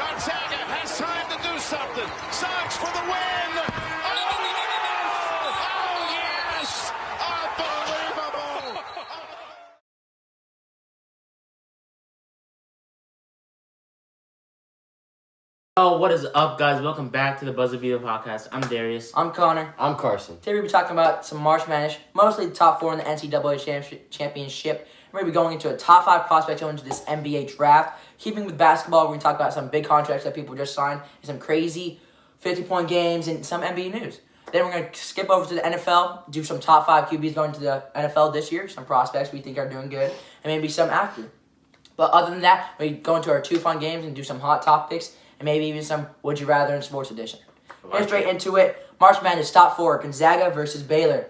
Gonzaga has time to do something. Suggs for the win. Oh, yes. Unbelievable. Oh, what is up, guys? Welcome back to the Buzzer Beater Podcast. I'm Darius. I'm Connor. I'm Carson. Today we'll be talking about some March Madness, mostly the top four in the NCAA championship. We're going to be going into a top 5 prospect going into this NBA draft. Keeping with basketball, we're going to talk about some big contracts that people just signed, and some crazy 50-point games, and some NBA news. Then we're going to skip over to the NFL, do some top 5 QBs going to the NFL this year, some prospects we think are doing good, and maybe some after. But other than that, we go into our 2 fun games and do some hot topics, and maybe even some Would You Rather in Sports Edition. Get straight into it. March Madness top 4, Gonzaga versus Baylor.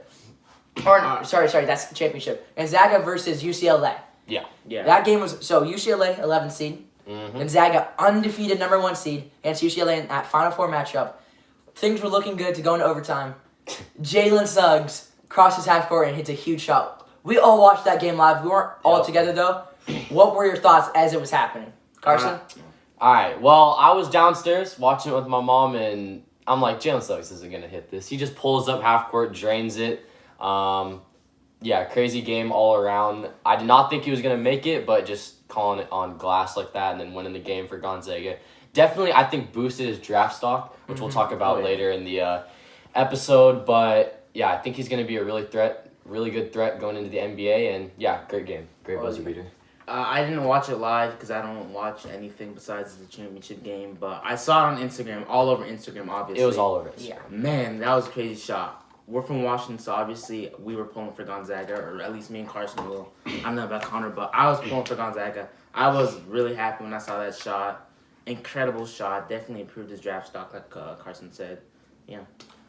Sorry, that's the championship. Gonzaga versus UCLA. Yeah. That game was, UCLA, 11th seed. Mm-hmm. Gonzaga, undefeated number 1 seed against UCLA in that Final Four matchup. Things were looking good to go into overtime. Jalen Suggs crosses half court and hits a huge shot. We all watched that game live. We weren't all together, though. What were your thoughts as it was happening? Carson? All right. Well, I was downstairs watching it with my mom, and I'm like, Jalen Suggs isn't going to hit this. He just pulls up half court, drains it. Crazy game all around. I did not think he was going to make it, but just calling it on glass like that and then winning the game for Gonzaga definitely, I think, boosted his draft stock, which we'll talk about later in the episode. But, yeah, I think he's going to be a really good threat going into the NBA. And, yeah, great game. Great buzzer beater. I didn't watch it live because I don't watch anything besides the championship game. But I saw it on Instagram, all over Instagram, obviously. It was all over it. Yeah. Man, that was a crazy shot. We're from Washington, so obviously we were pulling for Gonzaga, or at least me and Carson will. I don't know about Connor, but I was pulling for Gonzaga. I was really happy when I saw that shot. Incredible shot. Definitely improved his draft stock, like Carson said. Yeah.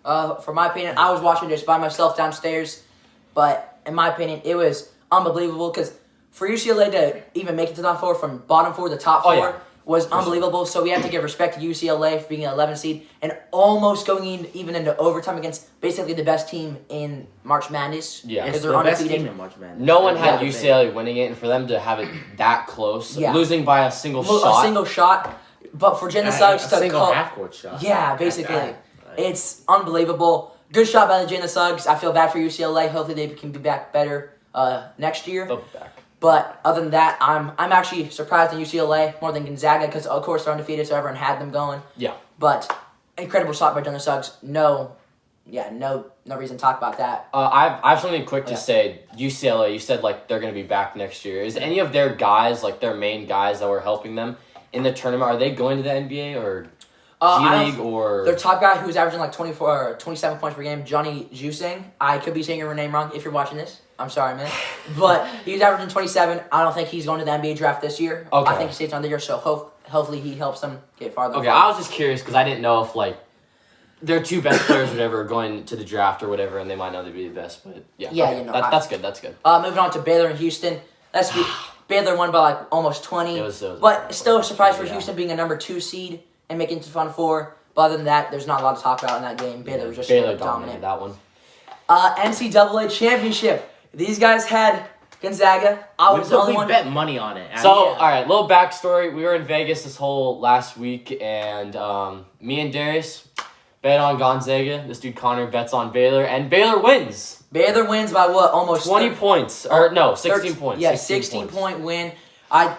For my opinion, I was watching this by myself downstairs, but in my opinion, it was unbelievable because for UCLA to even make it to the top 4 from bottom 4 to top 4 was unbelievable. So we have to give respect to UCLA for being an 11 seed and almost going even into overtime against basically the best team in March Madness. Yeah, It's they're the best undefeated. team in March Madness. No one had UCLA winning it, and for them to have it that close, losing by a single shot. But for Jalen Suggs to single call, half-court shot. yeah, basically, it's unbelievable. Good shot by the Jalen Suggs. I feel bad for UCLA. Hopefully they can be back better next year. They'll be back. But other than that, I'm actually surprised in UCLA more than Gonzaga because, of course, they're undefeated, so everyone had them going. Yeah. But incredible shot by Jalen Suggs. No reason to talk about that. I have something quick to say. UCLA, you said like they're going to be back next year. Is any of their guys, like their main guys that were helping them in the tournament, are they going to the NBA or G League or? Their top guy who's averaging like 24 or 27 points per game, Johnny Jusing. I could be saying your name wrong if you're watching this. I'm sorry, man. But he's averaging 27. I don't think he's going to the NBA draft this year. Okay. I think he stays on the year, so hopefully he helps them get farther. Okay, I was just curious because I didn't know if like their 2 best players or whatever are going to the draft or whatever, and they might not be the best. But that's good. That's good. Moving on to Baylor and Houston. Baylor won by like almost 20. It was but still a surprise for Houston being a number 2 seed and making it to the Final Four. But other than that, there's not a lot to talk about in that game. Baylor was just dominated that one. NCAA championship. These guys had Gonzaga. I was the only one. We bet money on it. All right, little backstory. We were in Vegas this whole last week, and me and Darius bet on Gonzaga. This dude Connor bets on Baylor, and Baylor wins. Baylor wins by what? Almost 20 points. Or no, 16 points. Yeah, 16-point win.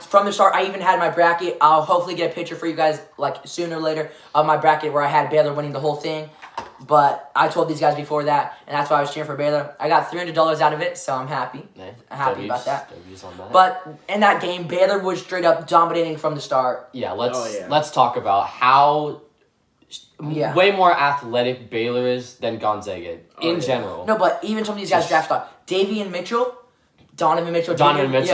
From the start, I even had my bracket. I'll hopefully get a picture for you guys like sooner or later of my bracket where I had Baylor winning the whole thing. But I told these guys before that, and that's why I was cheering for Baylor. I got $300 out of it, so I'm happy. Happy about that. On that. But in that game, Baylor was straight up dominating from the start. Yeah, let's talk about how way more athletic Baylor is than Gonzaga in general. No, but even some of these guys draft stock. Donovan Mitchell, Donovan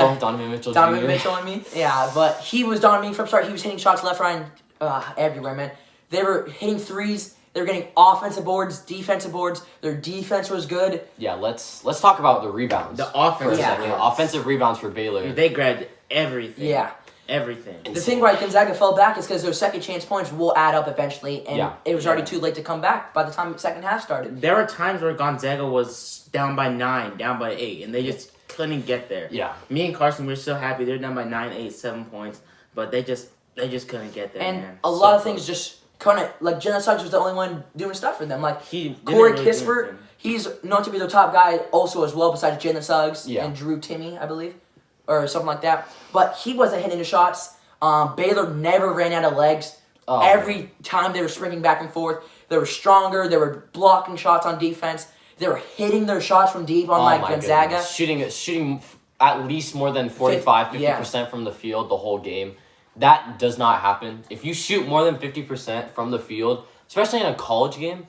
Mitchell, I mean. Yeah, but he was dominating from start. He was hitting shots left, right, and everywhere, man. They were hitting threes. They were getting offensive boards, defensive boards. Their defense was good. Yeah, let's talk about the rebounds. The offense. Offensive rebounds for Baylor. They grabbed everything. Yeah. Everything. The thing why Gonzaga fell back is because those second chance points will add up eventually, and it was already too late to come back by the time the second half started. There were times where Gonzaga was down by 9, down by 8, and they just couldn't get there. Yeah. Me and Carson, we're so happy. They're down by 9, 8, 7 points, but they just They just couldn't get there, And man. a lot of things just kind of, like, Jalen Suggs was the only one doing stuff for them. Like, He didn't Corey really do Kispert, anything. he's known to be the top guy also as well, besides Jalen Suggs Yeah. and Drew Timme, I believe, or something like that. But he wasn't hitting the shots. Baylor never ran out of legs. Oh, Every time they were sprinting back and forth, they were stronger. They were blocking shots on defense. They were hitting their shots from deep on, like, my Gonzaga. goodness. Shooting at least more than 45, 50% from the field the whole game. That does not happen. If you shoot more than 50% from the field, especially in a college game,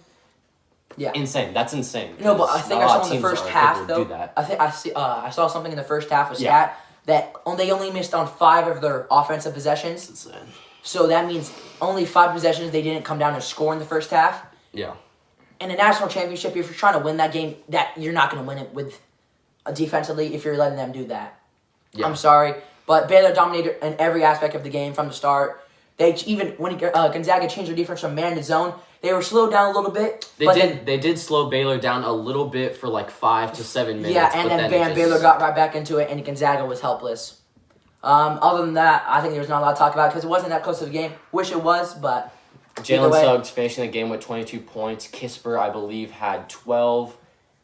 Yeah. insane. That's insane. No, but I think I saw in the first half, though. Do that. I think I saw something in the first half of Yeah. stat that they only missed on 5 of their offensive possessions. It's insane. So that means only 5 possessions they didn't come down and score in the first half. Yeah. In a national championship, if you're trying to win that game, that you're not going to win it with defensively if you're letting them do that. Yeah. I'm sorry, but Baylor dominated in every aspect of the game from the start. They even when Gonzaga changed their defense from man to zone, they were slowed down a little bit. They did slow Baylor down a little bit for like 5 to 7 minutes. Yeah, and but then it bam, just- Baylor got right back into it, and Gonzaga was helpless. Other than that, I think there's not a lot to talk about because it wasn't that close of a game. Wish it was, but either Jalen way- Suggs finishing the game with 22 points. Kisper, I believe, had 12,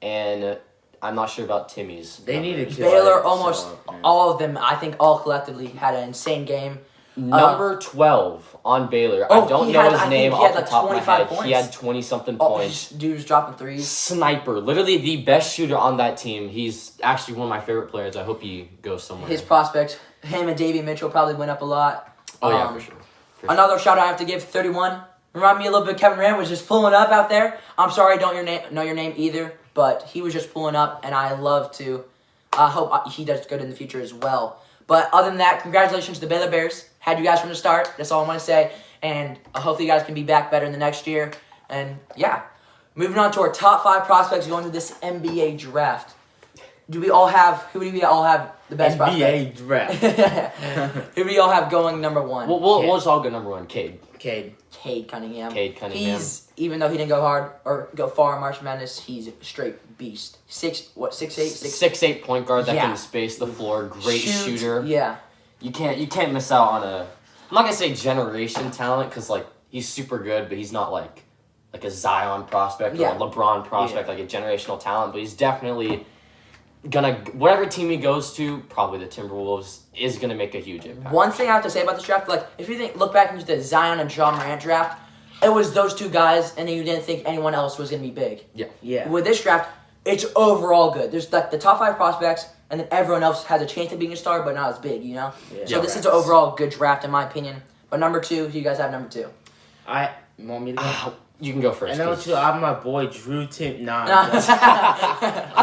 and I'm not sure about Timmy's. They needed to. Baylor show almost up, man. all of them, I think, all collectively had an insane game. Number 12 on Baylor. Oh, I don't he know had- his I think name he off had, the like, top of my 25 head. points. He had 20-something Oh, points. dude was dropping threes. Sniper. Literally the best shooter on that team. He's actually one of my favorite players. I hope he goes somewhere. His prospects, him and Davey Mitchell probably went up a lot. Oh, yeah, for sure. For sure. Another shout out I have to give, 31. Remind me a little bit. Kevin Rand was just pulling up out there. I'm sorry, I don't know your name either, but he was just pulling up, and I love to. Hope he does good in the future as well. But other than that, congratulations to the Baylor Bears. Had you guys from the start. That's all I want to say. And hopefully you guys can be back better in the next year. And yeah, moving on to our top 5 prospects going to this NBA draft. Who do we all have the best NBA prospect? draft. Who do we all have going number 1? We'll just all go number 1. Cade. Cade. Cade Cunningham. Cade Cunningham. He's, even though he didn't go hard or go far in March Madness, he's a straight beast. 6'8"? 6'8" point guard that Yeah. can space the floor. Great shooter. Yeah. You can't miss out on a. I'm not gonna say generation talent because like he's super good, but he's not like a Zion prospect or Yeah. a LeBron prospect, Yeah. like a generational talent. But he's definitely gonna whatever team he goes to, probably the Timberwolves, is gonna make a huge impact. One thing I have to say about this draft, like, if you look back into the Zion and John Morant draft, it was those 2 guys, and then you didn't think anyone else was going to be big. Yeah. With this draft, it's overall good. There's like the top 5 prospects, and then everyone else has a chance of being a star, but not as big, you know? Yeah. So this is an overall good draft, in my opinion. But number 2, who you guys have number 2? You want me to go? You can go first. And number 'cause- 2, I'm my boy Drew Tim. Nah. I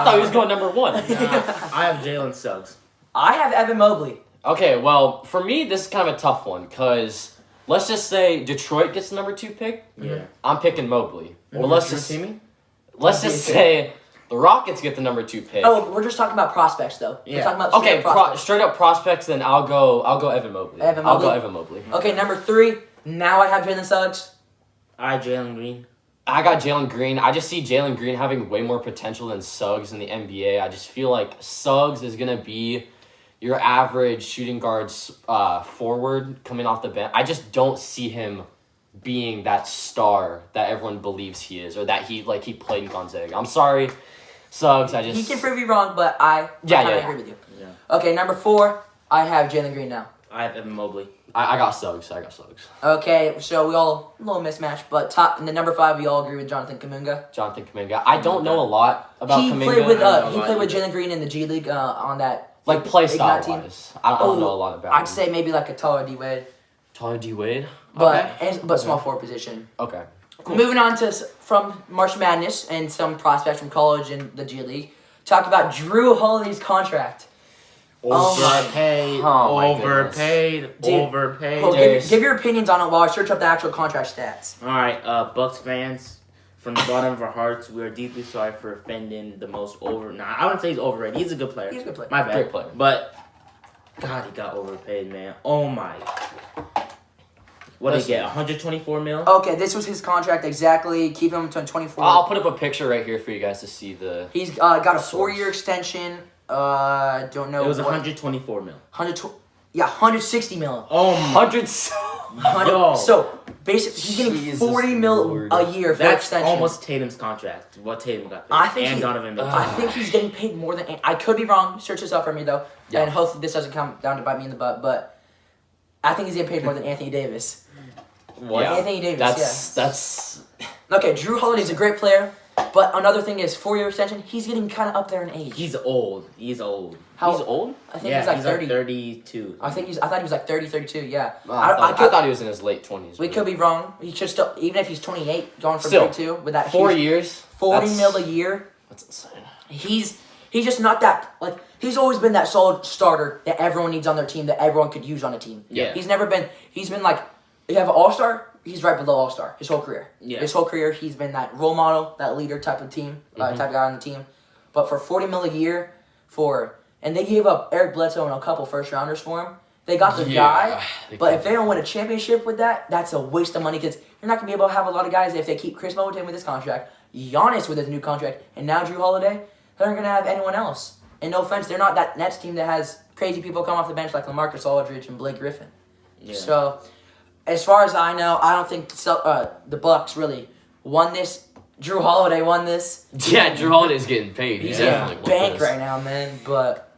thought he was going number 1. I have Jalen Suggs. I have Evan Mobley. Okay, well, for me, this is kind of a tough one because let's just say Detroit gets the number 2 pick. Yeah. I'm picking Mobley. Well, Over let's Drew just Timme? say the Rockets get the number 2 pick. Oh, we're just talking about prospects, though. We're Yeah. talking about Okay, straight prospects. straight up prospects. Then I'll go Evan Mobley. Evan I'll Mobley? go Evan Mobley. Okay, number 3, now I have Jalen Suggs. I have Jalen Green. I got Jalen Green. I just see Jalen Green having way more potential than Suggs in the NBA. I just feel like Suggs is gonna be your average shooting guard's forward coming off the bench. I just don't see him being that star that everyone believes he is, or that he played in Gonzaga. I'm sorry, Suggs. He can prove you wrong, but I kind of agree with you. Yeah. Okay, number 4, I have Jalen Green now. I have Evan Mobley. I got Suggs. Okay, so we all a little mismatch, but in the number 5, we all agree with Jonathan Kuminga. Jonathan Kuminga. I don't know a lot about He Kuminga. played with I don't know he a played lot with either. Jalen Green in the G League on that like play style Ignite team. wise. I don't know a lot about him. I'd say maybe like a taller D Wade, Tyler D Wade. but small forward position. Okay. Moving on to from March Madness and some prospects from college and the G League. Talk about Drew Holiday's contract. Oh my- Overpaid. Oh my Overpaid. Dude. Overpaid. Well, Darius. give your opinions on it while I search up the actual contract stats. All right, Bucks fans, from the bottom of our hearts, we are deeply sorry for offending the most over. Nah, I wouldn't say he's overrated. He's a good player. He's a good player. My bad. Great player. But God, he got overpaid, man. Oh my. What did he get? 124 mil. Okay, this was his contract exactly. Keep him to 24. I'll put up a picture right here for you guys to see the. He's got a 4-year extension. Don't know. It was what- 124 mil. 160 mil. Oh my. 100. Yo. So basically, he's getting Jesus 40 mil Lord. a year for That's extension. almost Tatum's contract. What Tatum got paid. I think and Donovan Mitchell. I think he's getting paid more than. I could be wrong. Search this up for me though, Yeah. and hopefully this doesn't come down to bite me in the butt. But I think he's getting paid more than Anthony Davis. What? Yeah. Anthony Davis. That's Okay, Drew Holiday's a great player, but another thing is 4-year extension. He's getting kind of up there in age. He's old. He's old. How he's old. I think Yeah, he's like 30. 32. I thought he was like 30, 32. Yeah. I thought he was in his late 20s. We could be wrong. He should still, even if he's 28, going from Still, 32 with that 4 huge years. 40 that's- mil a year. That's insane. He's just not that, like, he's always been that solid starter that everyone needs on their team, that everyone could use on a team. Yeah. He's been like, you have an all-star, he's right below all-star his whole career. Yeah. His whole career, he's been that role model, that leader type of team, type of guy on the team. But for 40 mil a year, and they gave up Eric Bledsoe and a couple first-rounders for him. They got the guy, but if they don't win a championship with that, that's a waste of money because you're not going to be able to have a lot of guys if they keep Chris Middleton with his contract, Giannis with his new contract, and now Drew Holiday. They're not going to have anyone else. And no offense, they're not that Nets team that has crazy people come off the bench like LaMarcus Aldridge and Blake Griffin. Yeah. So, as far as I know, I don't think the Bucks really won this. Drew Holiday won this. Yeah, Drew Holiday's getting paid. He's He's definitely getting won bank this. right now, man. But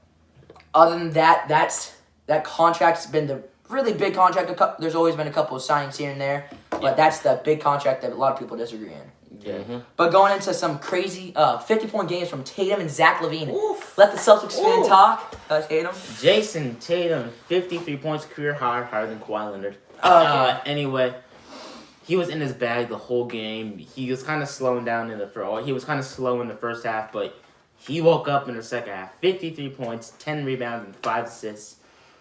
other than that, that contract's been the really big contract. There's always been a couple of signings here and there, but that's the big contract that a lot of people disagree in. Yeah. But going into some crazy 50-point games from Tatum and Zach LaVine. Let the Celtics fan talk. Tatum. Jason Tatum, 53 points, career higher than Kawhi Leonard. Okay. Anyway, he was in his bag the whole game. He was kind of slowing down he was kind of slow in the first half, but he woke up in the second half. 53 points, 10 rebounds, and 5 assists.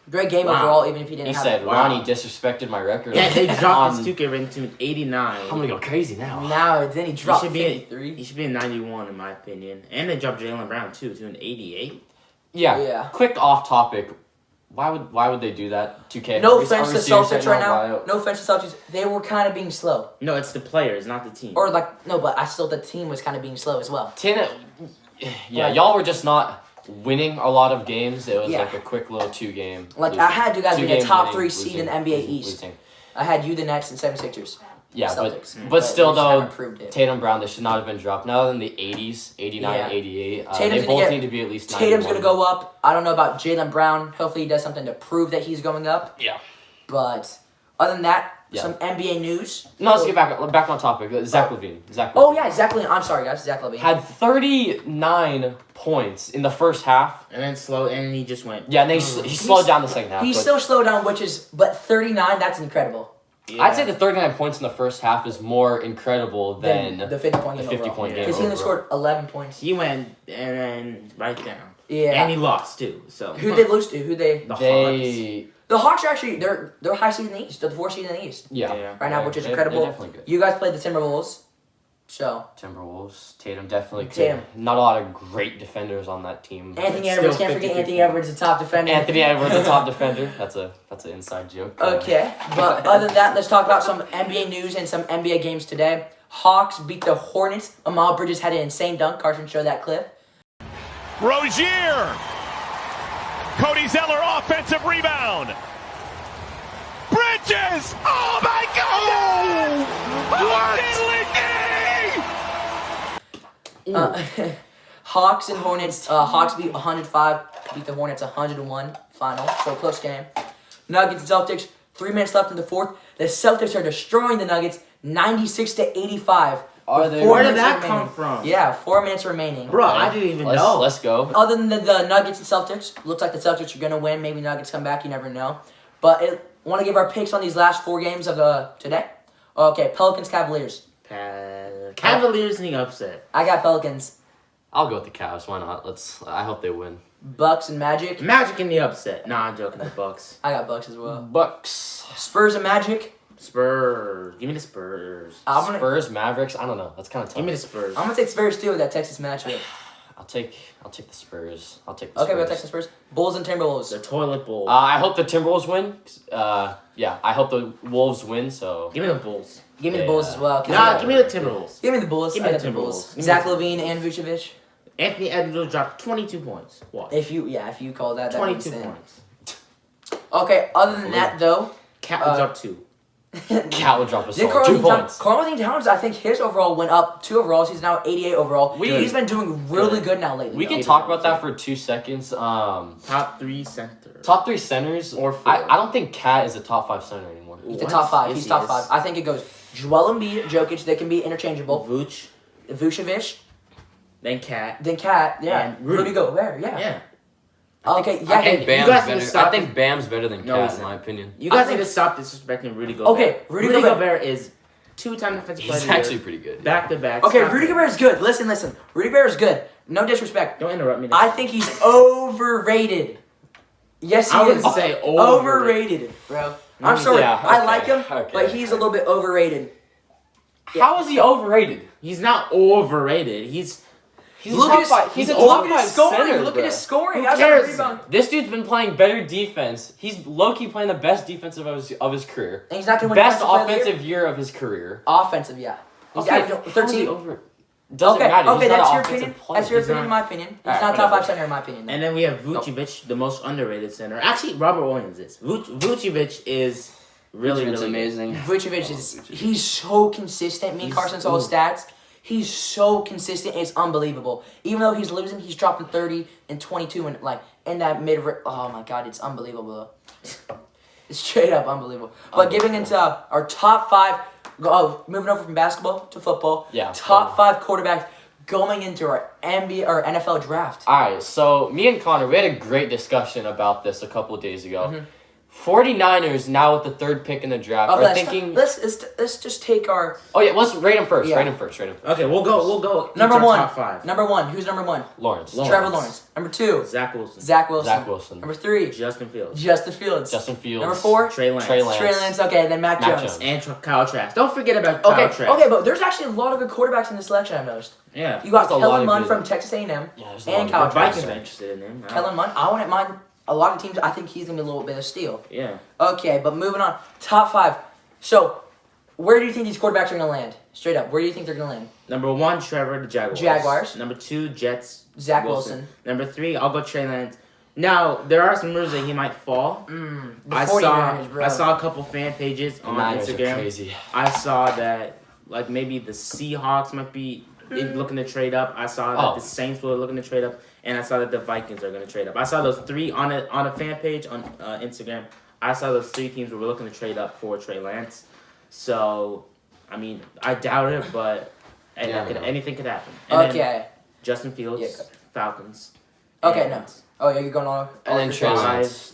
Great game overall, even if he didn't He have said it. Ronnie disrespected my record. Yeah, they dropped on- his 2K rating to 89. I'm gonna go crazy now. Now, then he He dropped should be 53. he should be a 91 in my opinion. And they dropped Jaylen Brown too to an 88. Yeah. Quick off topic. Why would they do that? 2K. No Are we offense to serious Celtics right Why- now. No offense to Celtics. They were kind of being slow. No, it's the players, not the team. Or but I still the team was kind of being slow as well. Yeah, y'all were just not winning a lot of games. It was Yeah. like a quick little 2-game. Like, I had you guys being a Two-game top winning, 3 seed in the losing, NBA losing, East. losing. I had you, the Nets, and 76ers. Yeah, Celtics. but still we just though, haven't proved it. Tatum Brown, they should not have been dropped. Now in the 80s, 89, Yeah. 88. Tatum's They gonna both get- need to be at least 91. Tatum's going to go up. I don't know about Jaylen Brown. Hopefully he does something to prove that he's going up. Yeah. But other than that, Yeah. some NBA news. No, let's get back on topic. Zach LaVine. Oh, yeah, Zach LaVine. I'm sorry, guys. Zach LaVine. Had 39 points in the first half. And then he just went. Yeah, and then he slowed down the second half. He's but still slowed down, but 39, that's incredible. Yeah. I'd say the 39 points in the first half is more incredible than the 50-point the game 50-point overall. game. Because he only overall. scored 11 points. He went and then right down. Yeah. And he lost too. So Who'd they lose to? the Hawks. The Hawks are actually, they're high seed in the East. They're the 4th seed in the East. Yeah. Right now, which is They're incredible. definitely good. You guys played the Timberwolves. So, Timberwolves, Tatum definitely good. Tatum. Not a lot of great defenders on that team. Anthony It's Edwards, still can't forget 50-50. Anthony Edwards, the top defender. Anthony Edwards, the top defender. That's an inside joke. Okay, but other than that, let's talk about some NBA news and some NBA games today. Hawks beat the Hornets. Amal Bridges had an insane dunk. Carson, show that clip. Rozier. Cody Zeller, offensive rebound. Bridges! Oh my God! Hawks and Hornets. Hawks beat 105. Beat the Hornets 101. Final. So close game. Nuggets and Celtics. 3 minutes left in the fourth. The Celtics are destroying the Nuggets 96-85. Are they? Where did that come from? Yeah, 4 minutes remaining. Bro, I didn't even let's, know. Let's go. Other than the Nuggets and Celtics, looks like the Celtics are going to win. Maybe Nuggets come back. You never know. But want to give our picks on these last 4 games of today? Okay, Pelicans, Cavaliers. Cavaliers in the upset. I got Pelicans. I'll go with the Cavs. Why not? I hope they win. Bucks and Magic. Magic in the upset. Nah, I'm joking. The Bucks. I got Bucks as well. Bucks. Spurs and Magic. Spurs. Give me the Spurs. Spurs, Mavericks. I don't know. That's kind of tough. Give me the Spurs. I'm gonna take Spurs too with that Texas matchup. I'll take the Spurs. I'll take the Okay, Spurs. we'll take the Spurs. Bulls and Timberwolves. The toilet bowl. I hope the Timberwolves win. Yeah, I hope the Wolves win. So Give me the Bulls. Give me the Bulls as well. 'cause Nah, I- give me the Timberwolves. Give me the Bulls. Give me I the got the Bulls. Timberwolves. Give me Zach the LaVine and Vucevic. Anthony Edwards dropped 22 points. Watch. If you call that, that'd be 22 insane. points. Okay, other than that though, Cat Uh, dropped 2. Cat will drop a Then solo. 2 points. Carl Towns, I think his overall went up 2 overalls. He's now 88 overall. He's been doing really good now lately. We can though. talk about that for 2 seconds. Top 3 center. Top 3 centers. Or 4. I don't think Cat is a top 5 center anymore. He's the top 5. Yes, He's he top is. 5. I think it goes Joel Embiid, Jokic. They can be interchangeable. Vooch, Vucevic, then Cat. then Cat. Yeah. And Rudy. Rudy Gobert. Yeah. Yeah. Okay. Yeah. I think you Bam's guys need to better. stop I think Bam's better than No, Cat he's in not. my opinion. You guys I need to think- stop disrespecting Rudy Gobert. Okay, Rudy Gobert Gobert is 2-time defensive player. He's actually pretty good. Back to back. Okay, Stop Rudy it. Gobert is good. Listen. Rudy Gobert is good. No disrespect. Don't interrupt me. I think he's overrated. Yes, he I is. wouldn't say Overrated, bro. I'm sorry. Yeah, I okay, like him, okay. but he's a little bit overrated. How is he overrated? He's not overrated. He's Look at his, He's a look top at his 5 scoring. center. Look bro. at his scoring. Who How's that cares? rebound? This dude's been playing better defense. He's low-key playing the best defensive of his career. And he's not going to win Best Defensive Player of the offensive year of his career. Year? Offensive, yeah. He's Okay, averaging how is he 13. over? Doesn't Okay, matter. okay, He's not that's an your offensive opinion. player. That's your He's opinion, in not. my opinion. He's Alright, not top 5 whatever. center, in my opinion. and then we have Vucevic, the most underrated center. Actually, Robert Williams is. Vucevic is really It's really amazing. Vucevic is he's so consistent. Me and He's- Carson saw his stats. He's so consistent. It's unbelievable. Even though he's losing, he's dropping 30 and 22 and like in that mid. Oh my god, it's unbelievable. It's straight up unbelievable. But giving into our top 5. Moving over from basketball to football. Yeah. Top 5 quarterbacks going into our NBA or NFL draft. All right, so me and Connor, we had a great discussion about this a couple of days ago. 49ers now with the 3rd pick in the draft Okay, are thinking. let's just take our Oh yeah, let's rate him first. Yeah. Rate him first. Okay, we'll go. each number our 1. Top 5. Number 1. Who's number 1? Lawrence. Lawrence. Trevor Lawrence. Number 2. Zach Wilson. Zach Wilson. Zach Wilson. Number 3. Justin Fields. Justin Fields. Justin Fields. Number 4. Trey Lance. Trey Lance. Trey Lance. Okay, then Mac Mac Jones. Jones. And Kyle Trask. Don't forget about Kyle Okay, Trask. okay, but there's actually a lot of good quarterbacks in this selection. I've noticed. Yeah. You got There's a lot Kellen of Mond good- from Texas A&M Yeah, there's a and lot Kyle of The Vikings Trask. are interested in him. Kellen Mond. I wouldn't mind. A lot of teams. I think he's gonna be a little bit of steal. Yeah. Okay, but moving on. Top 5. So, where do you think these quarterbacks are gonna land? Straight up, where do you think they're gonna land? Number 1, Trevor, the Jaguars. Jaguars. Number 2, Jets. Zach Wilson. Number 3, I'll go Trey Lance. Now, there are some rumors that he might fall. The I 49ers, bro. saw a couple fan pages on Niners are Instagram. crazy. I saw that like maybe the Seahawks might be looking to trade up. I saw that Oh. the Saints were looking to trade up, and I saw that the Vikings are going to trade up. I saw those 3 on a fan page on Instagram. I saw those 3 teams were looking to trade up for Trey Lance. So, I mean, I doubt it, but anything could happen. And then Okay. Justin Fields, Yeah. Falcons. Okay, And no. Oh yeah, you're going on. And then Trey Lance.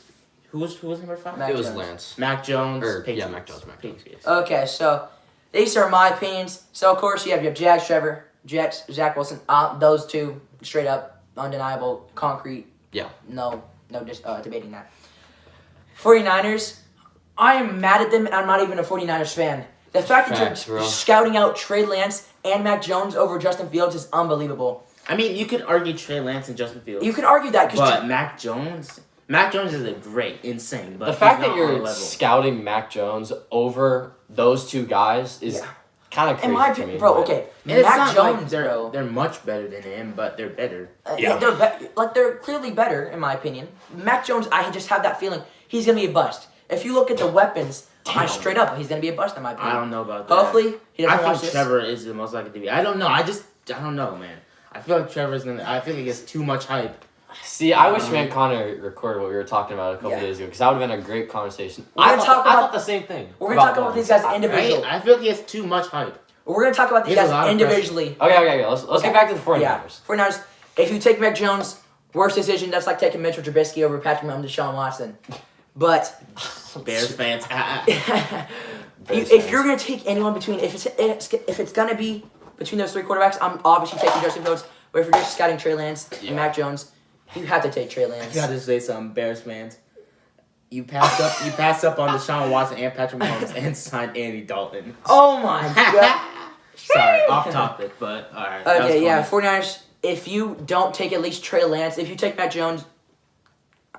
Who was number 5? Mac It was Jones. Lance. Mac Jones. Or, yeah, Patriots. Mac Jones, Mac Jones. Patriots. Okay, so these are my opinions. So of course you have Jags, Trevor, Jets, Zach Wilson. Those 2 straight up, undeniable, concrete. Yeah. No debating that. 49ers. I am mad at them, and I'm not even a 49ers fan. The fact Facts, that bro. you're scouting out Trey Lance and Mac Jones over Justin Fields is unbelievable. I mean, you could argue Trey Lance and Justin Fields. You could argue that because But Mac Jones is a great, insane. But The fact he's that not on our you're level. scouting Mac Jones over those 2 guys is Yeah. kind of crazy in my to opinion, me. bro. but- Okay, And it's Mac not Jones, like bro. they're much better than him, but they're better. Yeah, they're clearly better in my opinion. Mac Jones, I just have that feeling he's gonna be a bust. If you look at the weapons, straight up, he's gonna be a bust in my opinion. I don't know about that. Hopefully, he I doesn't watch think this. Trevor is the most likely to be. I don't know. I don't know, man. I feel like Trevor's gonna. I feel like he gets too much hype. See, I wish me and Connor recorded what we were talking about a couple Yeah. days ago because that would have been a great conversation. We're I gonna thought, talk I about- thought the same thing. We're gonna talk about these guys individually. I feel like he has too much hype. We're gonna talk about these He has a lot guys of individually. Okay. Let's Okay. get back to the 49ers. Yeah, 49ers. If you take Mac Jones, worst decision. That's like taking Mitchell Trubisky over Patrick Mahomes and Deshaun Watson. But Bears fans. if you're gonna take anyone between, if it's gonna be between those 3 quarterbacks, I'm obviously taking Justin Fields. But if you're just scouting Trey Lance Yeah. and Mac Jones, you have to take Trey I Lance. gotta say something, Bears fans. You passed up on Deshaun Watson and Patrick Mahomes and signed Andy Dalton. Oh my god. Sorry, off topic, but alright. that was Okay, yeah, funny. 49ers, if you don't take at least Trey Lance, if you take Matt Jones,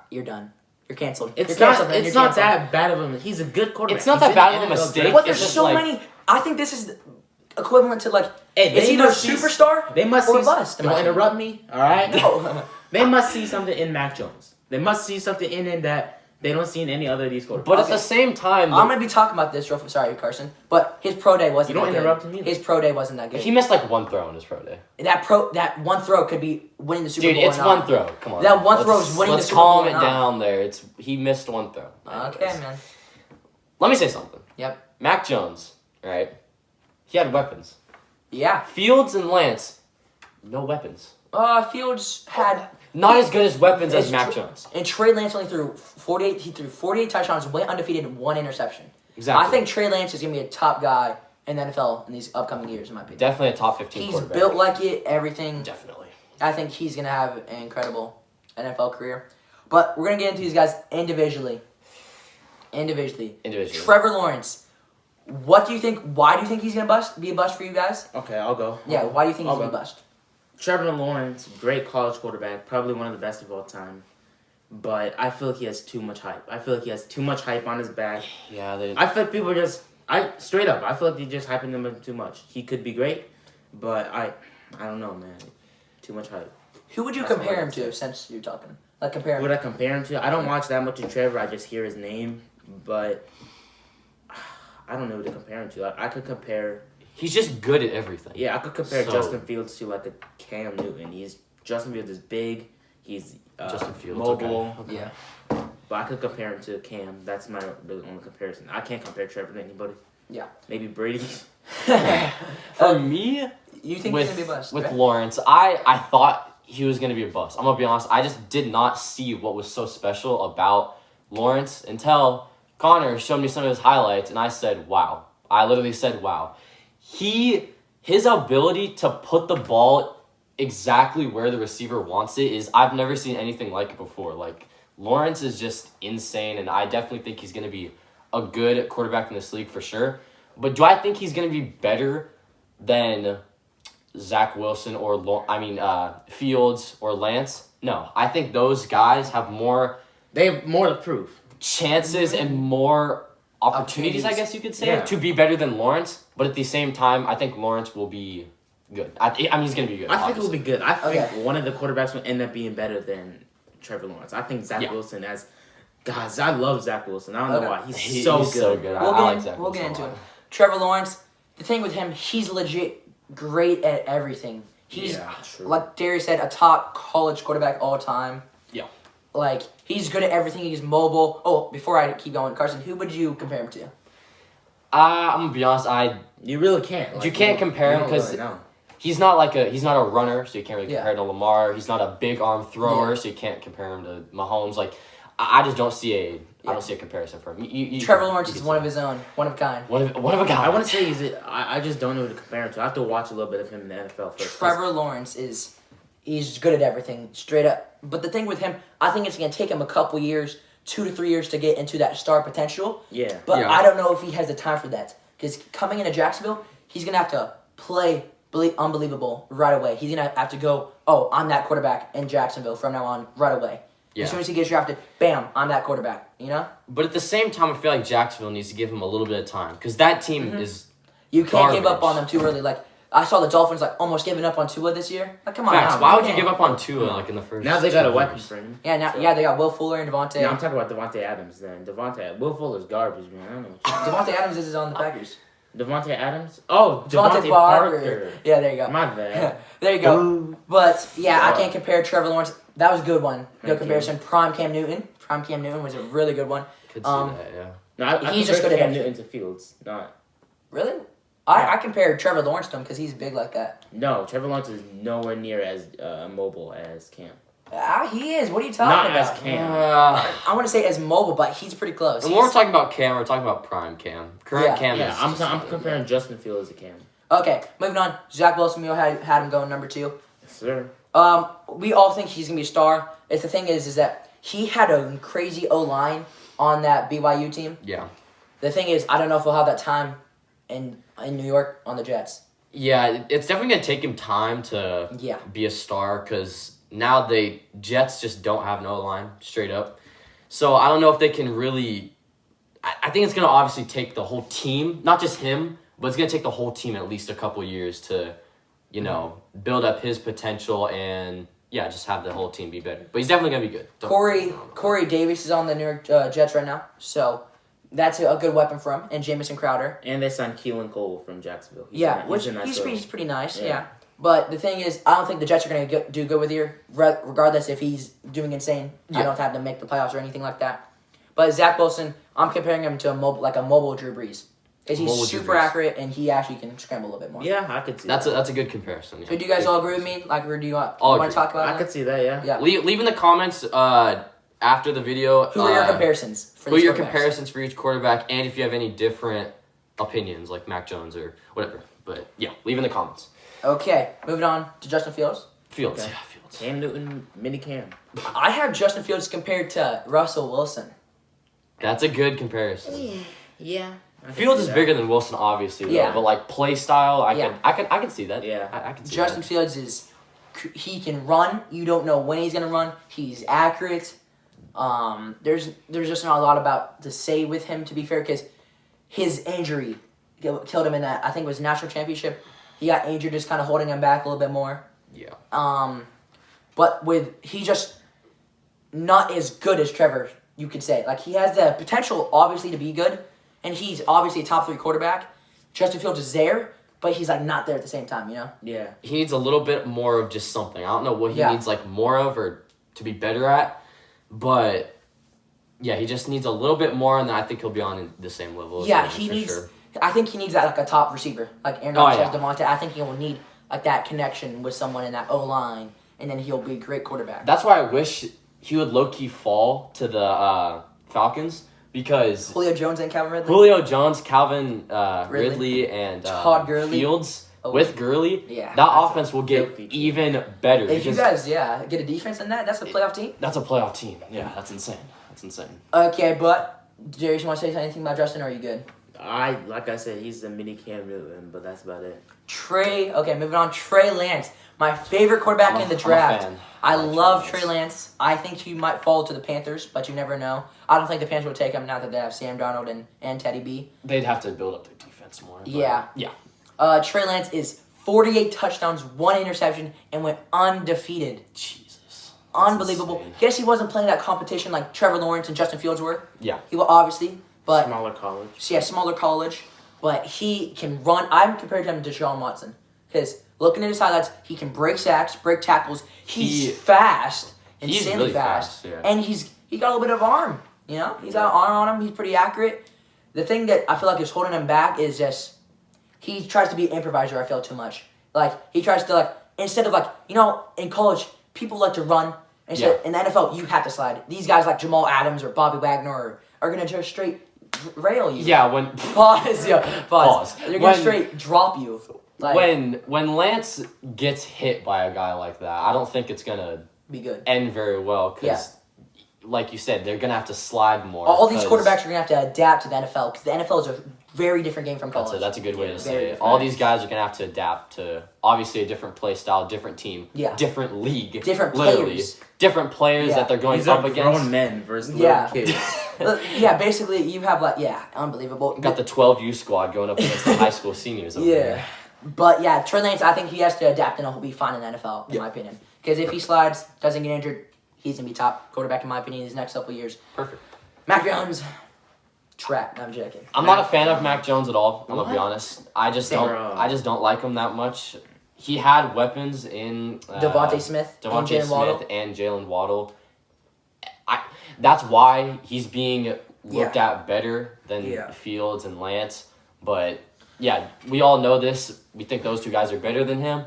you're done. You're canceled. It's You're not. canceled, man. It's You're not canceled. that bad of a. He's a good quarterback. It's not He's that bad in of a NFL mistake. draft. But there's It's just so like- many. I think this is equivalent to like, Hey, it's they either a must see- superstar They must or see. a bust. in Don't my interrupt me. All right. opinion. No. They must see something in Mac Jones. They must see something in him that They don't see in any other of these quarterbacks. But at the same time, I'm gonna be talking about this. Sorry, Carson, but his pro day wasn't. You don't that interrupt good. him either. His pro day wasn't that good. he missed like one throw in his pro day. That one throw could be winning the Super Dude, Bowl. it's or not. one throw. Come on. That one throw is winning the Let's Super Bowl calm or it not. down there. He missed one throw. Okay, man. Let me say something. Yep. Mac Jones, right? He had weapons. Yeah. Fields and Lance, no weapons. Fields had. Not as good as weapons as It's Mac tr- Jones. And Trey Lance only threw 48. He threw 48 touchdowns, went undefeated, one interception. Exactly. I think Trey Lance is gonna be a top guy in the NFL in these upcoming years, in my opinion. Definitely a top 15 He's quarterback. built like it. Everything. Definitely. I think he's gonna have an incredible NFL career. But we're gonna get into these guys individually. Individually. Trevor Lawrence. What do you think? Why do you think he's gonna be a bust for you guys? Okay, I'll go. Yeah. Why do you think he's I'll gonna be go. a bust? Trevor Lawrence, great college quarterback, probably one of the best of all time. But I feel like he has too much hype. I feel like he has too much hype on his back. Yeah, I feel like people are just straight up. I feel like they're just hyping him up too much. He could be great, but I don't know, man. Too much hype. Who would you That's all compare I him can say. to? Since you're talking, like compare Who him. would I compare him to? I don't watch that much of Trevor. I just hear his name, but I don't know who to compare him to. I could compare. he's just good at everything. Yeah, I could compare So- Justin Fields to like a Cam Newton. Justin Fields is big. He's Justin Fields, mobile. okay. Yeah. But I could compare him to Cam. That's my really only comparison. I can't compare Trevor to anybody. Yeah. Maybe Brady. For me, You think he's gonna be a bust? with right? Lawrence, I thought he was going to be a bust. I'm going to be honest. I just did not see what was so special about Lawrence until Connor showed me some of his highlights, and I said, wow. I literally said, wow. His ability to put the ball exactly where the receiver wants it is, I've never seen anything like it before. Like, Lawrence is just insane, and I definitely think he's going to be a good quarterback in this league for sure. But do I think he's going to be better than Zach Wilson or Fields or Lance? No, I think those guys have more They have more to prove. chances and more opportunities, I guess you could say, Yeah. to be better than Lawrence. But at the same time, I think Lawrence will be good. I mean, he's going to be good. I think it will be good. I think Okay. one of the quarterbacks will end up being better than Trevor Lawrence. I think Zach Yeah. Wilson as... Guys, I love Zach Wilson. I don't know Okay. why. He's He's so so good. good. We'll I get, like Zach we'll get Wilson into a it. lot. Trevor Lawrence, the thing with him, he's legit great at everything. He's, Yeah, true. like Darius said, a top college quarterback all time. Yeah. Like, he's good at everything. He's mobile. Oh, before I keep going, Carson, who would you compare him to? I'm going to be honest. You really can't. You can't compare him 'cause- He's not a runner, so you can't really Yeah. compare him to Lamar. He's not a big arm thrower, Yeah. so you can't compare him to Mahomes. Like, I just don't see Yeah. I don't see a comparison for him. Trevor Lawrence is one of his own, one of a kind. one of a guy. I want to say I just don't know who to compare him to. I have to watch a little bit of him in the NFL first. Trevor Lawrence he's good at everything, straight up. But the thing with him, I think it's going to take him a couple years, 2 to 3 years to get into that star potential. Yeah. But Yeah. I don't know if he has the time for that. Because coming into Jacksonville, he's going to have to play unbelievable right away. He's going to have to go, oh, I'm that quarterback in Jacksonville from now on right away. Yeah. As soon as he gets drafted, bam, I'm that quarterback, you know? But at the same time, I feel like Jacksonville needs to give him a little bit of time because that team is You can't give up Garbage. on them too early. Like, I saw the Dolphins, like, almost giving up on Tua this year. Like, come on facts. now. Why would you can't. give up on Tua like in the first? Now they got a 2 weapon years? for him. Yeah, So- they got Will Fuller and Devontae. No, I'm talking about Devontae Adams then. Will Fuller's garbage, man. I don't know. Devontae Adams is on the Packers. Devontae Adams? Oh, Devontae Devontae Parker. Parker. Yeah, there you go. My bad. There you go. But yeah, I God. can't compare Trevor Lawrence. That was a good one. Good Thank comparison. Prime Cam Newton. Prime Cam Newton was a really good one. Could see that, yeah. No, I He's just compare good at Cam everything. Newton to Fields. Not. Really? I compared Trevor Lawrence to him because he's big like that. No, Trevor Lawrence is nowhere near as mobile as Cam. He is. What are you talking Not about? as Cam. I want to say as mobile, but he's pretty close. When we're talking about Cam, we're talking about prime Cam. Current Yeah. Cam Yeah, is. I'm comparing Justin Fields to Cam. Okay, moving on. Zach Wilson, we all had him going number 2. Yes, sir. We all think he's gonna be a star. The thing is that he had a crazy O-line on that BYU team. Yeah. The thing is, I don't know if he'll have that time in New York on the Jets. Yeah, it's definitely going to take him time to Yeah. be a star because now Jets just don't have no line, straight up. So I don't know if they can really... I think it's going to obviously take the whole team, not just him, but it's going to take the whole team at least a couple years to, build up his potential and just have the whole team be better. But he's definitely gonna be good. Don't- Corey Davis is on the New York Jets right now, so that's a good weapon for him. And Jamison Crowder. And they signed Keelan Cole from Jacksonville. He's pretty nice. Yeah. But the thing is, I don't think the Jets are going to do good with here, regardless if he's doing insane. I don't have to make the playoffs or anything like that. But Zach Wilson, I'm comparing him to a mobile Drew Brees. Because he's super accurate and he actually can scramble a little bit more. Yeah, I could see that's a good comparison. Yeah. So do you guys all agree with me? Like, or do you want to talk about I could see that, yeah. Leave in the comments after the video. Who are your comparisons? Who are your comparisons for each quarterback, and if you have any different opinions, like Mac Jones or whatever. But yeah, leave in the comments. Okay, moving on to Justin Fields. Fields. Cam Newton, mini Cam. I have Justin Fields compared to Russell Wilson. That's a good comparison. Yeah. Fields is bigger than Wilson, obviously, though. But like play style, I can see that. Yeah, I can see Justin Fields he can run. You don't know when he's gonna run. He's accurate. There's just not a lot to say with him, to be fair, because his injury killed him in that. I think it was national championship. He got injured, just kind of holding him back a little bit more. Yeah. But he's just not as good as Trevor, you could say. Like, he has the potential, obviously, to be good, and he's obviously a top 3 quarterback. Justin Fields is there, but he's, like, not there at the same time, you know? Yeah. He needs a little bit more of just something. I don't know what he needs, like, more of or to be better at, but, yeah, he just needs a little bit more, and then I think he'll be on the same level. Yeah, he needs... Sure. I think he needs that, like, a top receiver. Like Aaron Rodgers has Devontae. I think he will need, like, that connection with someone in that O-line, and then he'll be a great quarterback. That's why I wish he would low-key fall to the Falcons, because... Julio Jones and Calvin Ridley? Julio Jones, Calvin Ridley, and Todd Gurley. Fields with Gurley. Yeah, that offense will get even better. If you guys, get a defense in that, that's a playoff team. That's a playoff team. Yeah, that's insane. Okay, but Darius, you want to say anything about Justin, or are you good? Like I said, he's a mini Cam Newton, but that's about it. Moving on. Trey Lance, my favorite quarterback in the draft. I love Trey Lance. I think he might fall to the Panthers, but you never know. I don't think the Panthers will take him now that they have Sam Darnold and Teddy B. They'd have to build up their defense more. Yeah. Yeah. Trey Lance is 48 touchdowns, 1 interception, and went undefeated. Jesus. Unbelievable. Insane. Guess he wasn't playing that competition like Trevor Lawrence and Justin Fields were. Yeah. He will obviously, but smaller college. Yeah, smaller college, but he can run. I'm compared him to Deshaun Watson because looking at his highlights, he can break sacks, break tackles. He's fast, insanely really fast, yeah. And he got a little bit of arm. You know, he's got an arm on him. He's pretty accurate. The thing that I feel like is holding him back is just he tries to be an improviser. I feel too much. Like he tries to instead of in college people like to run. Instead in the NFL you have to slide. These guys like Jamal Adams or Bobby Wagner are gonna just straight rail you. Yeah, when pause. They're gonna straight drop you. When Lance gets hit by a guy like that, I don't think it's gonna be good. End very well because, like you said, they're gonna have to slide more. All these quarterbacks are gonna have to adapt to the NFL because the NFL is a very different game from college. That's a good way to say it. All these guys are gonna have to adapt to obviously a different play style, different team, different league, different players, different players that they're going up against. Grown men versus little kids. Basically you have unbelievable. Got the 12U squad going up against the high school seniors over there. But Trey Lance, I think he has to adapt and he'll be fine in the NFL, in my opinion. Because if he slides, doesn't get injured, he's going to be top quarterback, in my opinion, in his next couple of years. Perfect. Mac Jones, trap. No, I'm joking. I'm not a fan of Mac Jones at all, I'm going to be honest. I just don't like him that much. He had weapons in Devontae Smith and Jalen Waddle. That's why he's being looked at better than Fields and Lance. But, yeah, we all know this. We think those two guys are better than him.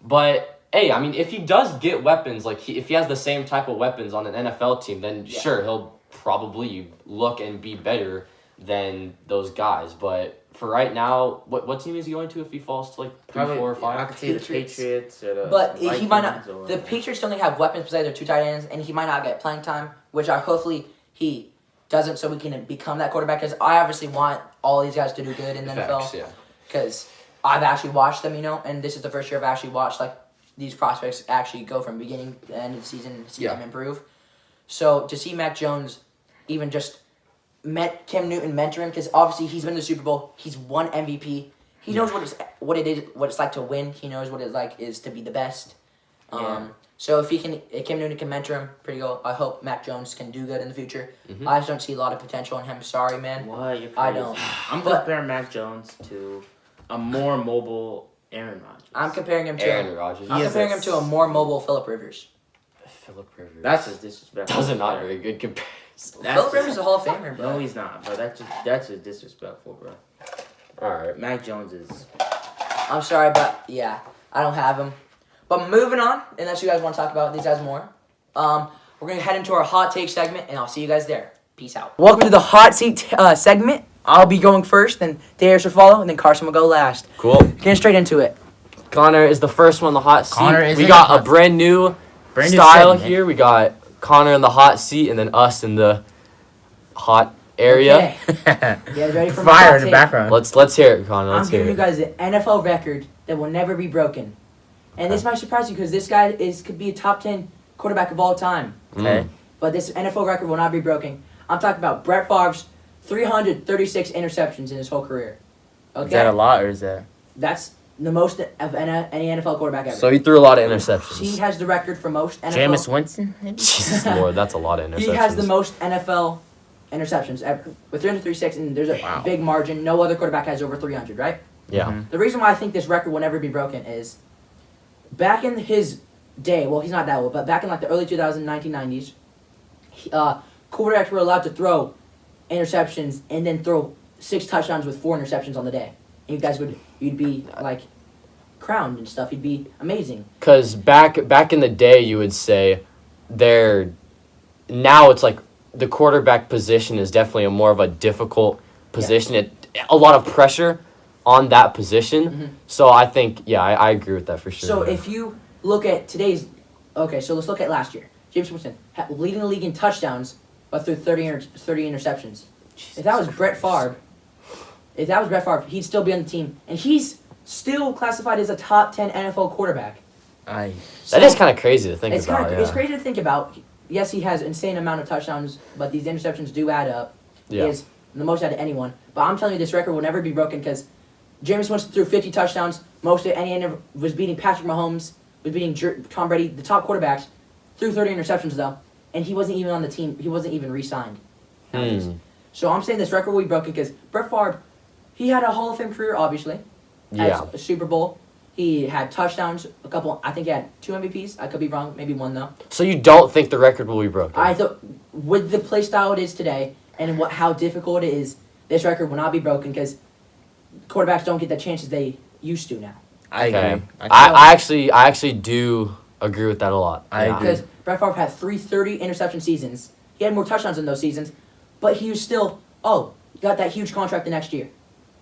But, hey, I mean, if he does get weapons, if he has the same type of weapons on an NFL team, then sure, he'll probably look and be better than those guys. But for right now, what team is he going to if he falls to 3, 4, or 5? I could see the Patriots or the But Vikings he might not. The Patriots only have weapons besides their 2 tight ends, and he might not get playing time, which hopefully he doesn't, so we can become that quarterback. Because I obviously want all these guys to do good in the NFL. Because I've actually watched them, and this is the first year I've actually watched these prospects actually go from beginning to end of the season and see them improve. So to see Mac Jones even just Cam Newton mentor him, because obviously he's been to the Super Bowl, he's won MVP. He knows what it's like to win. He knows what it's like is to be the best. So if Cam Newton can mentor him pretty good. I hope Mac Jones can do good in the future. Mm-hmm. I just don't see a lot of potential in him. Sorry, man. What? You're crazy. I don't. I'm comparing Mac Jones to a more mobile Aaron Rodgers. I'm comparing him to Aaron Rodgers. I'm comparing him to a more mobile Phillip Rivers. Phillip Rivers. That's just disrespectful. That's not a very good comparison. Phillip Rivers is a Hall of Famer, bro. No, he's not, bro. That's just disrespectful, bro. All right. Mac Jones is. I'm sorry, but yeah, I don't have him. But moving on, unless you guys want to talk about these guys more, we're gonna head into our hot take segment, and I'll see you guys there. Peace out. Welcome to the hot seat segment. I'll be going first, then Darius will follow, and then Carson will go last. Cool. Getting straight into it. Connor is the first one in the hot seat. Connor is we in got the hot a brand new Brand new style segment. here. We got Connor in the hot seat, and then us in the hot area. Okay. You guys ready for my Fire hot in the take? background. Let's hear it, Connor. I'm Let's hear giving you it. guys an NFL record that will never be broken. And this might surprise you because this guy could be a top 10 quarterback of all time. Okay. But this NFL record will not be broken. I'm talking about Brett Favre's 336 interceptions in his whole career. Okay? Is that a lot or is that? That's the most of any NFL quarterback ever. So he threw a lot of He interceptions. has the record for most NFL. Jameis Winston? Jesus Lord, that's a lot of interceptions. He has the most NFL interceptions ever with 336, and there's a Wow. big margin. No other quarterback has over 300, right? Yeah. Mhm. The reason why I think this record will never be broken is back in his day, well, he's not that old, but back in like the early 1990s, quarterbacks were allowed to throw interceptions and then throw 6 touchdowns with 4 interceptions on the day. And you guys you'd be like crowned and stuff. You'd be amazing. Because back in the day, you would say now it's like the quarterback position is definitely a more of a difficult position. A lot of pressure on that position. Mhm. So I think, I agree with that for sure. So if you look at today's, okay, so let's look at last year. James Winston leading the league in touchdowns, but threw 30 interceptions. If that was Brett Favre, he'd still be on the team, and he's still classified as a top 10 NFL quarterback. Aye. that is kind of crazy to think It's about. it's crazy to think about. Yes, he has insane amount of touchdowns, but these interceptions do add up. Yeah. He has the most out of anyone. But I'm telling you, this record will never be broken because Jameis Winston threw 50 touchdowns. Most of any was beating Patrick Mahomes, was beating Tom Brady, the top quarterbacks. Threw 30 interceptions though, and he wasn't even on the team. He wasn't even re-signed. So I'm saying this record will be broken because Brett Favre, he had a Hall of Fame career, obviously. Yeah. Had a Super Bowl. He had touchdowns, a couple. I think he had 2 MVPs. I could be wrong, maybe 1 though. So you don't think the record will be broken? I thought with the play style it is today and how difficult it is, this record will not be broken because quarterbacks don't get the chances they used to now. I Okay. agree. I actually do agree with that a lot. I Yeah. agree. Because Brett Favre had 3 30 interception seasons. He had more touchdowns in those seasons, but he was still got that huge contract the next year.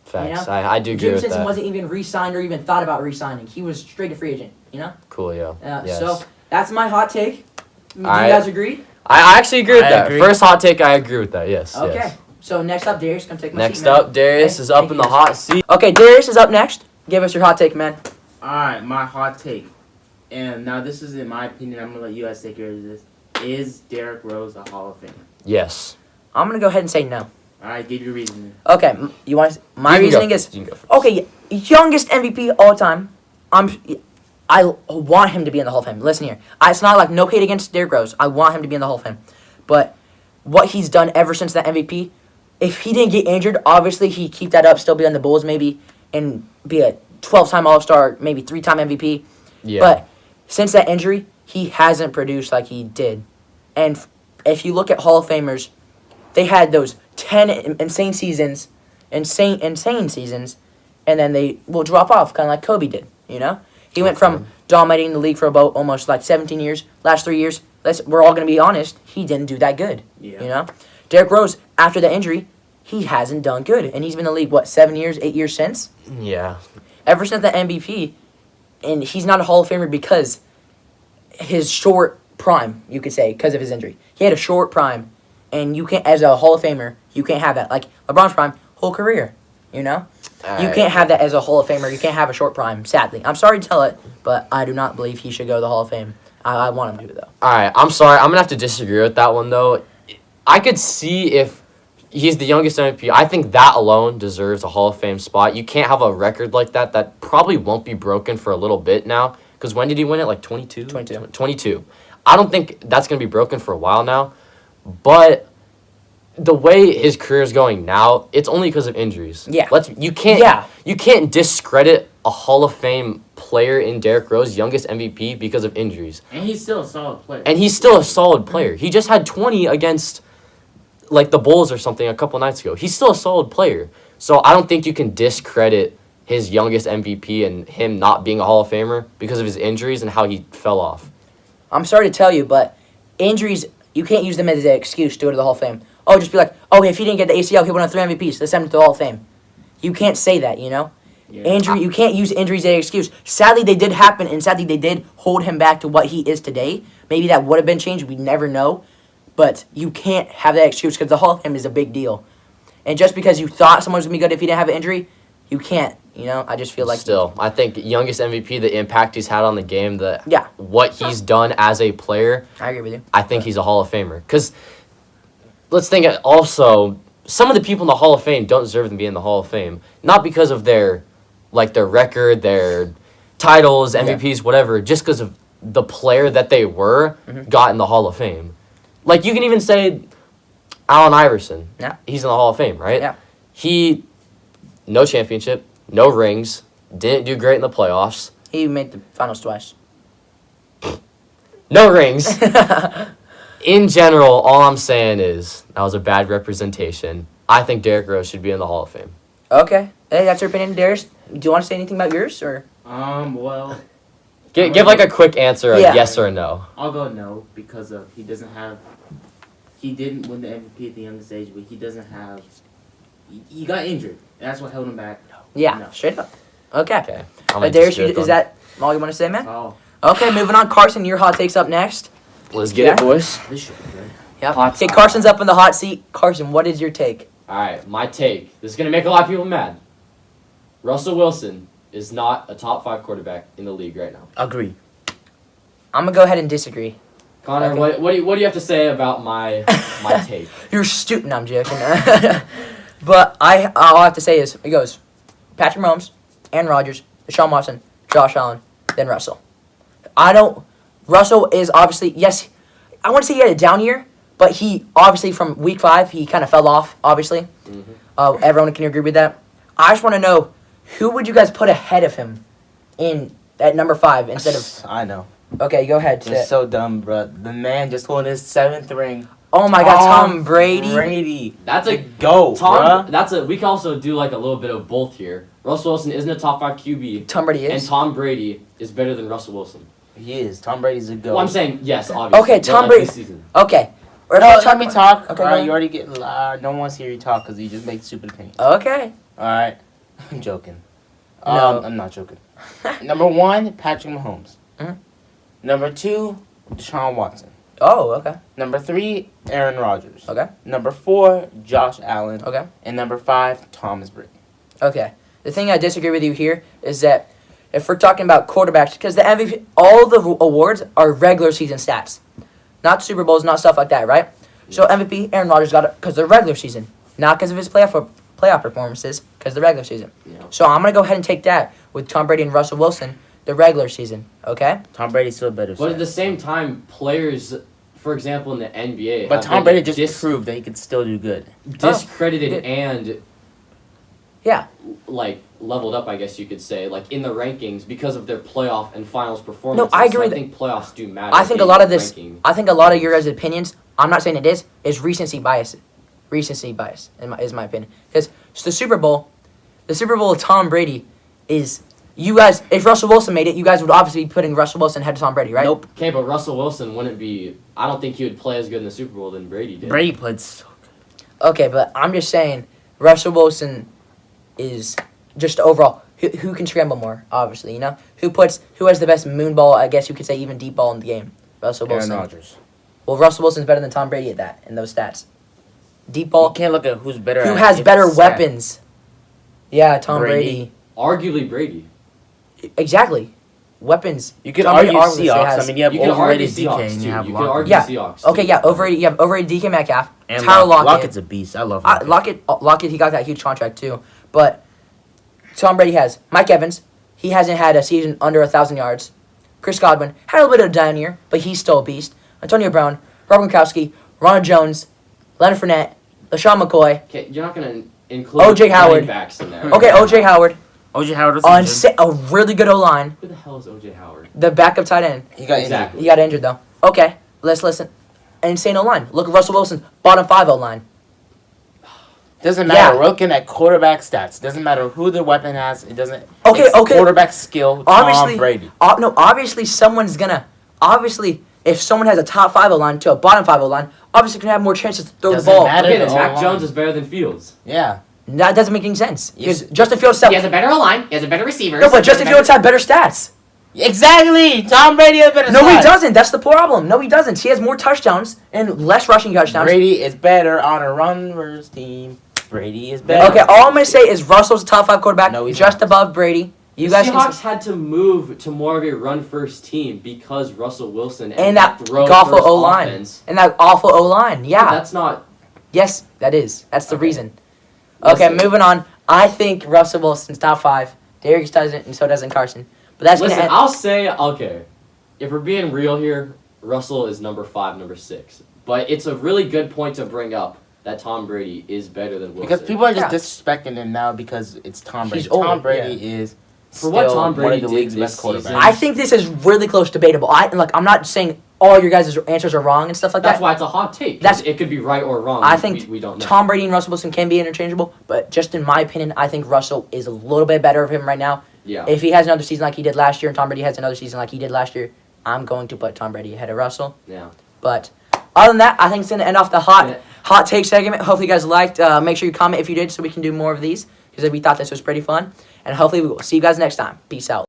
Facts. You know? I do agree James with Winston that. wasn't even re-signed or even thought about re-signing. He was straight to free agent. You know. Cool, yeah. Yes. So that's my hot take. Do you Alright. guys agree? I actually agree with I that. agree. First hot take, I agree with that, yes. Okay. Yes. So next up, Darius, come take my Next seat, man. up, Darius Okay, is up thank in you, the guys. hot seat. Okay, Darius is up next. Give us your hot take, man. Alright, my hot take. And now this is in my opinion, I'm gonna let you guys take care of this. Is Derrick Rose a Hall of Famer? Yes. I'm gonna go ahead and say no. Alright, give your reason. Okay, you want my You can reasoning go is first. You can go first. okay. Youngest MVP all time. I want him to be in the Hall of Fame. Listen here, it's not like no hate against Derrick Rose. I want him to be in the Hall of Fame, but what he's done ever since that MVP, if he didn't get injured, obviously he'd keep that up, still be on the Bulls maybe, and be a 12-time All-Star, maybe 3-time MVP. Yeah. But since that injury, he hasn't produced like he did. And if you look at Hall of Famers, they had those 10 insane seasons, and then they will drop off, kind of like Kobe did, you know? He went from dominating the league for about almost like 17 years. Last 3 years, we're all going to be honest, he didn't do that good, Yeah. you know? Derrick Rose, after the injury, he hasn't done good. And he's been in the league, 7 years, 8 years since? Yeah. Ever since the MVP, and he's not a Hall of Famer because his short prime, you could say, because of his injury. He had a short prime, and you can't, as a Hall of Famer, you can't have that. Like LeBron's prime, whole career, you know? You can't have that as a Hall of Famer. You can't have a short prime, sadly. I'm sorry to tell it, but I do not believe he should go to the Hall of Fame. I want him to, though. All right, I'm sorry. I'm going to have to disagree with that one, though. I could see if he's the youngest MVP. I think that alone deserves a Hall of Fame spot. You can't have a record like that. That probably won't be broken for a little bit now Because when did he win it? Like 22? 22. 22. I don't think that's going to be broken for a while now. But the way his career is going now, it's only because of injuries. Yeah. You can't discredit a Hall of Fame player in Derrick Rose, youngest MVP, because of injuries. And he's still a solid player. He just had 20 against like the Bulls or something a couple nights ago. He's still a solid player. So I don't think you can discredit his youngest MVP and him not being a Hall of Famer because of his injuries and how he fell off. I'm sorry to tell you, but injuries, you can't use them as an excuse to go to the Hall of Fame. Oh, just be like, oh, if he didn't get the ACL, he would have 3 MVPs. Let's send him to the Hall of Fame. You can't say that, you know? Yeah. You can't use injuries as an excuse. Sadly, they did happen, and sadly, they did hold him back to what he is today. Maybe that would have been changed. We never know. But you can't have that excuse because the Hall of Fame is a big deal. And just because you thought someone was going to be good if he didn't have an injury, you can't, you know? I just feel like... Still, I think youngest MVP, the impact he's had on the game, Yeah. what he's done as a player, I agree with you. I think he's a Hall of Famer. Because let's think also, some of the people in the Hall of Fame don't deserve to be in the Hall of Fame. Not because of their record, their titles, MVPs, whatever, just because of the player that they were got in the Hall of Fame. Like, you can even say Allen Iverson. Yeah. He's in the Hall of Fame, right? Yeah. He, no championship, no rings, didn't do great in the playoffs. He made the finals twice. No rings. In general, all I'm saying is that was a bad representation. I think Derrick Rose should be in the Hall of Fame. Okay. Hey, that's your opinion, Darius. Do you want to say anything about yours, or? Well, Give like a quick answer, a Yeah. yes or a no. I'll go no because of he didn't win the MVP at the youngest age, but he doesn't have. He got injured. That's what held him back. Yeah, No. straight up. Okay. Okay. I'm gonna Darius, disagree with is them. that all you want to say, man? Oh, Okay, moving on. Carson, your hot takes up next. Let's get it, boys. this should be good. Yep. Hot Okay, take. Carson's up in the hot seat. Carson, what is your take? All right, my take. This is going to make a lot of people mad. Russell Wilson is not a top 5 quarterback in the league right now. Agree. I'm going to go ahead and disagree. Connor, Okay. what do you have to say about my take? You're stupid. No, I'm joking. But all I have to say is, it goes Patrick Mahomes, Aaron Rodgers, Deshaun Watson, Josh Allen, then Russell. Russell is obviously, yes, I want to say he had a down year, but he obviously from week 5, he kind of fell off, obviously. Everyone can agree with that. I just want to know, who would you guys put ahead of him at number 5 instead of... I know. Okay, go ahead. It's so dumb, bro. The man just won his 7th ring. Oh my God, Tom Brady. Brady. That's a go, bruh. We can also do like a little bit of both here. Russell Wilson isn't a top 5 QB. Tom Brady is. And Tom Brady is better than Russell Wilson. He is. Tom Brady's a go. Well, I'm saying yes, obviously. Okay, but, Tom like, Brady. this season. Okay. No, let me talk. Okay, All go right, ahead. you already get. No one wants to hear you talk because you just make stupid opinions. Okay. All right, I'm joking. No. I'm not joking. Number 1, Patrick Mahomes. Mhm. Number 2, Deshaun Watson. Oh, okay. Number 3, Aaron Rodgers. Okay. Number 4, Josh Allen. Okay. And number 5, Thomas Brady. Okay. The thing I disagree with you here is that if we're talking about quarterbacks, because the MVP, all the awards are regular season stats, not Super Bowls, not stuff like that, right? So MVP, Aaron Rodgers got it because they're regular season, not because of his playoff performances, because the regular season. Yeah. So I'm gonna go ahead and take that with Tom Brady and Russell Wilson, the regular season. Okay. Tom Brady's still better. But at the same time, players, for example, in the NBA, But have Tom been Brady just proved that he could still do good. discredited Oh. and Yeah. like leveled up, I guess you could say, like in the rankings because of their playoff and finals performances. I agree So I with think playoffs do matter. I think a in lot the of this. ranking. I think a lot of your guys' opinions. I'm not saying it is recency bias. Recency bias is my opinion. Because the Super Bowl of Tom Brady is you guys. If Russell Wilson made it, you guys would obviously be putting Russell Wilson ahead of Tom Brady, right? Nope. Okay, but Russell Wilson wouldn't be. I don't think he would play as good in the Super Bowl than Brady did. Brady played so Okay, but I'm just saying Russell Wilson is just overall who can scramble more. Obviously, you know who has the best moon ball. I guess you could say even deep ball in the game. Russell Wilson. Aaron Rodgers. Well, Russell Wilson's better than Tom Brady at that in those stats. Deep You ball. can't look at who's better. Who at has it. better It's weapons? Yeah, Tom Brady. Brady. Arguably Brady. Exactly. Weapons. You could Tom argue Brady obviously Seahawks. has- I mean, you have You can argue overrated DK Seahawks and too. you have You can Lockett. argue Yeah. Seahawks. Okay, too. yeah, overrated. You have overrated DK Metcalf. And Tyler Lockett. Lockett's a beast. I love Lockett. Lockett, he got that huge contract too. But Tom Brady has Mike Evans. He hasn't had a season under 1,000 yards. Chris Godwin had a little bit of a down year, but he's still a beast. Antonio Brown, Rob Gronkowski, Ronald Jones, Leonard Fournette, LaShawn McCoy. Okay, you're not gonna include O.J. Howard. running backs in there. Okay, O.J. Howard. O.J. Howard was On injured. a really good O-line. Who the hell is O.J. Howard? The backup tight end. He got Exactly. He got injured, though. Okay, let's listen. Insane O-line. Look at Russell Wilson's bottom 5 O-line. Doesn't matter. Yeah. We're looking at quarterback stats. Doesn't matter who the weapon has. It doesn't. Okay, it's okay. Quarterback skill. Obviously, Tom Brady. No, obviously someone's gonna. Obviously, if someone has a top 5 O-line to a bottom 5 O-line, obviously gonna have more chances to throw Doesn't the ball. matter. Okay, then the Mac O-line. Jones is better than Fields. Yeah. That doesn't make any sense. Because Yes. Justin Fields. He has a better line. He has a better receiver. No, but Justin Fields had better stats. Exactly. Tom Brady has better. No, he stats. doesn't. That's the problem. No, he doesn't. He has more touchdowns and less rushing touchdowns. Brady is better on a run-verse team. Brady is better. Okay, all I'm gonna say is Russell's a top 5 quarterback, No, he's just not. above Brady. You the guys Seahawks can had to move to more of a run-first team because Russell Wilson and that throw-first awful O line offense. and that awful O line. Yeah, That's not. yes, that is. That's the Okay. reason. Okay, Listen. moving on. I think Russell Wilson's top 5. Darius doesn't, and so doesn't Carson. But that's Listen, gonna end. I'll say okay. If we're being real here, Russell is number 5, number 6. But it's a really good point to bring up that Tom Brady is better than Wilson. Because people are just Yeah. disrespecting him now because it's Tom Brady. He's older, Tom Brady is For still what Tom one Brady of the did league's this best quarterbacks. season. I think this is really close debatable. I'm not saying all your guys' answers are wrong and stuff like That's that. why it's a hot take. 'Cause That's- it could be right or wrong. I think we don't know. Tom Brady and Russell Wilson can be interchangeable, but just in my opinion, I think Russell is a little bit better of him right now. Yeah. If he has another season like he did last year and Tom Brady has another season like he did last year, I'm going to put Tom Brady ahead of Russell. Yeah. But other than that, I think it's going to end off the Yeah. hot take segment. Hopefully you guys liked. Make sure you comment if you did so we can do more of these because we thought this was pretty fun. And hopefully we will see you guys next time. Peace out.